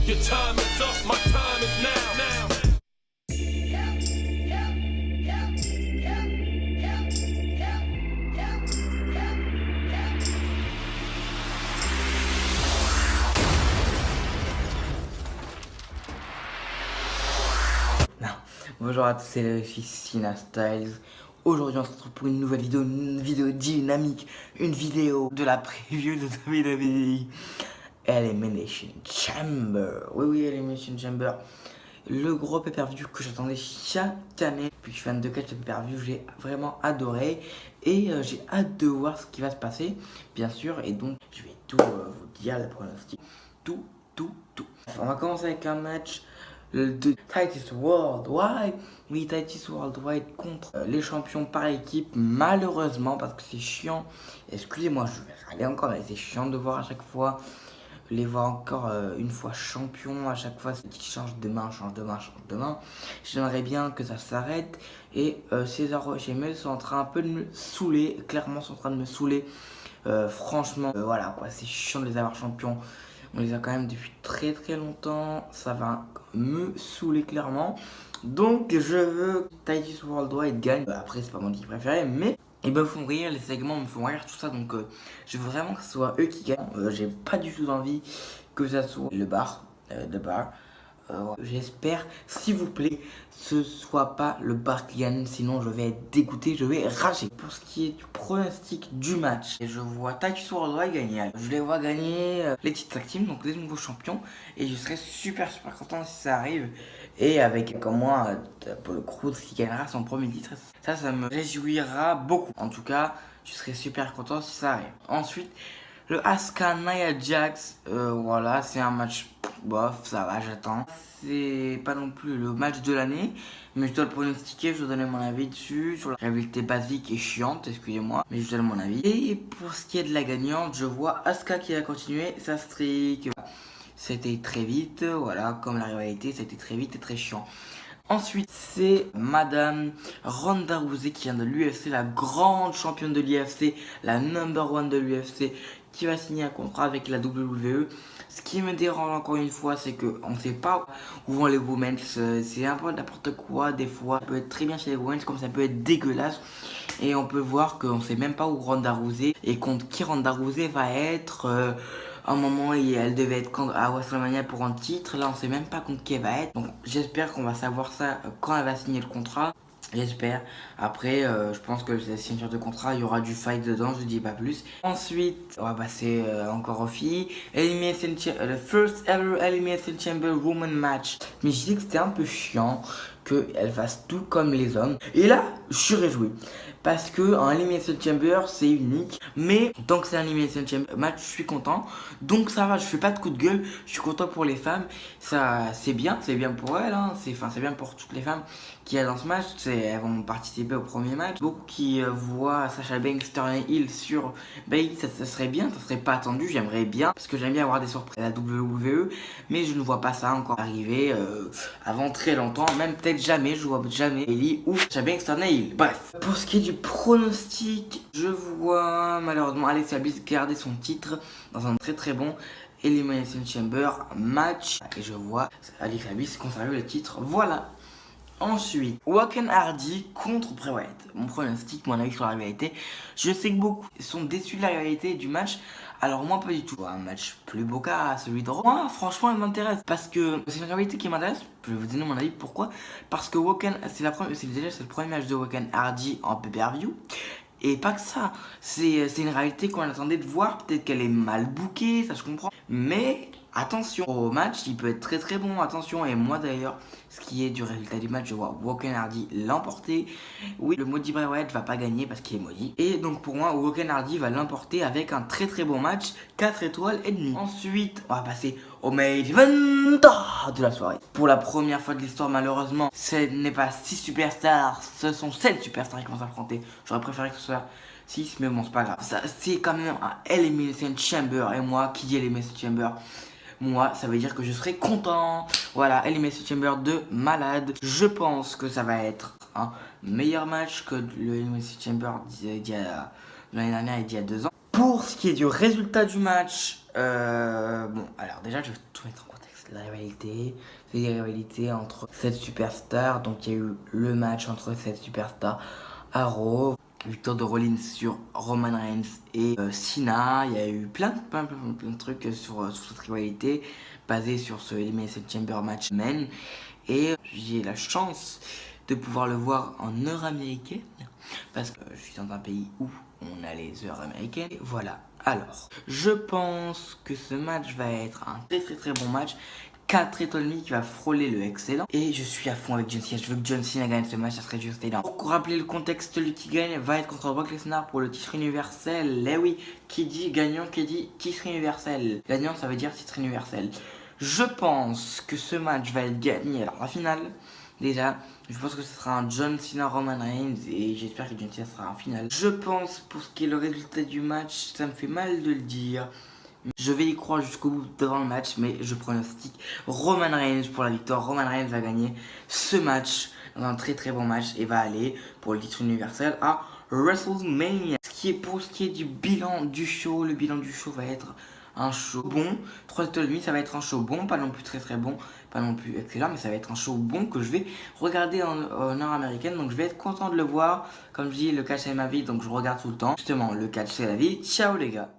Your time is up, my time is now. Non. Bonjour à tous, c'est le fils Sina Styles. Aujourd'hui on se retrouve pour une nouvelle vidéo, une vidéo dynamique, une vidéo de la preview de WWE Elimination Chamber. Oui, Elimination Chamber. Le gros pay-per-view que j'attendais chaque année. Depuis que je suis fan de catch, le pay-per-view, j'ai vraiment adoré. Et j'ai hâte de voir ce qui va se passer, bien sûr. Et donc, je vais tout vous dire, les pronostics. Tout. On va commencer avec un match de Titus Worldwide. Oui, Titus Worldwide contre les champions par équipe. Malheureusement, parce que c'est chiant. Excusez-moi, je vais aller encore, mais c'est chiant de voir à chaque fois. Les voir encore une fois champion, à chaque fois qui change de main. J'aimerais bien que ça s'arrête. Et Cesaro et Sheamus sont en train un peu de me saouler, clairement sont en train de me saouler. Franchement, voilà quoi, c'est chiant de les avoir champions. On les a quand même depuis très longtemps, ça va me saouler clairement. Donc je veux que Titus Worldwide gagne. Après c'est pas mon équipe préférée, mais ils me font rire, les segments me font rire, tout ça. Donc je veux vraiment que ce soit eux qui gagnent. J'ai pas du tout envie que ça soit le bar. J'espère, s'il vous plaît, ce soit pas le bar qui gagne, sinon je vais être dégoûté, je vais rager. Pour ce qui est du pronostic du match, je vois Titus Worldwide gagner. Je les vois gagner les titres tag team, donc les nouveaux champions, et je serai super content si ça arrive. Et avec comme moi, Apollo Crews qui gagnera son premier titre, ça me réjouira beaucoup. En tout cas, je serai super content si ça arrive. Ensuite, le Asuka Nia Jax, voilà, c'est un match bof, ça va, j'attends. C'est pas non plus le match de l'année, mais je dois le pronostiquer, je dois donner mon avis dessus, sur la réalité basique et chiante, excusez-moi, mais je donne mon avis. Et pour ce qui est de la gagnante, je vois Asuka qui va continuer sa streak. C'était très vite, voilà, comme la rivalité, c'était très vite et très chiant. Ensuite, c'est Madame Ronda Rousey qui vient de l'UFC, la grande championne de l'UFC, la number one de l'UFC, qui va signer un contrat avec la WWE. Ce qui me dérange encore une fois, c'est qu'on ne sait pas où vont les women. C'est un peu n'importe quoi des fois. Ça peut être très bien chez les women, comme ça peut être dégueulasse. Et on peut voir qu'on ne sait même pas où Ronda Rousey et contre qui Ronda Rousey va être. À un moment, elle devait être à WrestleMania pour un titre. Là, on sait même pas contre qui elle va être. Donc, j'espère qu'on va savoir ça quand elle va signer le contrat. J'espère. Après, je pense que la signature de contrat, il y aura du fight dedans, je dis pas plus. Ensuite, on va passer encore aux filles. Le first ever Elimination Chamber Woman Match. Mais je dis que c'était un peu chiant qu'elle fasse tout comme les hommes. Et là, je suis réjoui. Parce que un Elimination Chamber c'est unique, mais tant que c'est un Elimination Chamber match, je suis content. Donc ça va, je fais pas de coup de gueule, je suis content pour les femmes. Ça c'est bien pour elles, hein. C'est bien pour toutes les femmes qui y a dans ce match. Elles vont participer au premier match. Beaucoup qui voient Sasha Banks turner heel sur Bayley, ça serait bien, ça serait pas attendu, j'aimerais bien. Parce que j'aime bien avoir des surprises à la WWE, mais je ne vois pas ça encore arriver avant très longtemps, même peut-être jamais, je vois jamais Bayley ou Sasha Banks turner heel. Bref, pour ce qui est du pronostic, je vois malheureusement Alexa Bliss garder son titre dans un très bon Elimination Chamber match. Et je vois Alexa Bliss conserver le titre. Voilà. Ensuite, Woken Hardy contre Bray Wyatt. Mon pronostic, mon avis sur la rivalité. Je sais que beaucoup sont déçus de la rivalité du match. Alors moi pas du tout. Un match plus beau qu'à celui de Raw. Moi franchement il m'intéresse parce que c'est une rivalité qui m'intéresse. Je vais vous donner mon avis pourquoi. Parce que Woken, c'est le premier match de Woken Hardy en pay-per-view. Et pas que ça, c'est une réalité qu'on attendait de voir. Peut-être qu'elle est mal bookée, ça je comprends. Mais attention, au match, il peut être très bon, attention. Et moi d'ailleurs, ce qui est du résultat du match, je vois Woken Hardy l'emporter. Oui, le maudit Bray Wyatt va pas gagner parce qu'il est maudit. Et donc pour moi, Woken Hardy va l'emporter avec un très bon match, 4 étoiles et demie. Ensuite, on va passer au main event de la soirée. Pour la première fois de l'histoire, malheureusement, ce n'est pas 6 superstars, ce sont 7 superstars qui vont s'affronter. J'aurais préféré que ce soit 6, mais bon, c'est pas grave. Ça, c'est quand même un Elimination Chamber. Et moi, qui dit Elimination Chamber, moi, ça veut dire que je serai content. Voilà, Elimination Chamber de malade. Je pense que ça va être un meilleur match que le Elimination Chamber d'il y a l'année dernière et d'il y a 2 ans. Pour ce qui est du résultat du match, bon, alors déjà, je vais tout mettre en contexte. La rivalité, c'est des rivalités entre 7 superstars. Donc, il y a eu le match entre 7 superstars à Raw. Victoire de Rollins sur Roman Reigns et Cena. Il y a eu plein de trucs sur cette rivalité basée sur ce Elimination Chamber match men. Et j'ai la chance de pouvoir le voir en heure américaine parce que je suis dans un pays où on a les heures américaines. Et voilà. Alors, je pense que ce match va être un très bon match. 4 étoiles qui va frôler le excellent. Et je suis à fond avec John Cena. Je veux que John Cena gagne ce match, ça serait juste énorme. Pour rappeler le contexte, celui qui gagne va être contre Brock Lesnar pour le titre universel. Eh oui, qui dit gagnant, qui dit titre universel. Gagnant, ça veut dire titre universel. Je pense que ce match va être gagné. Alors, la finale, déjà, je pense que ce sera un John Cena Roman Reigns et j'espère que John Cena sera en finale. Je pense, pour ce qui est le résultat du match, ça me fait mal de le dire. Je vais y croire jusqu'au bout devant le match, mais je pronostique Roman Reigns pour la victoire. Roman Reigns va gagner ce match dans un très bon match et va aller pour le titre universel à WrestleMania. Pour ce qui est du bilan du show, le bilan du show va être un show bon. 3,5, ça va être un show bon, pas non plus très bon, pas non plus excellent, mais ça va être un show bon que je vais regarder en heure américaine. Donc je vais être content de le voir. Comme je dis, le catch c'est ma vie, donc je regarde tout le temps. Justement, le catch c'est la vie. Ciao les gars.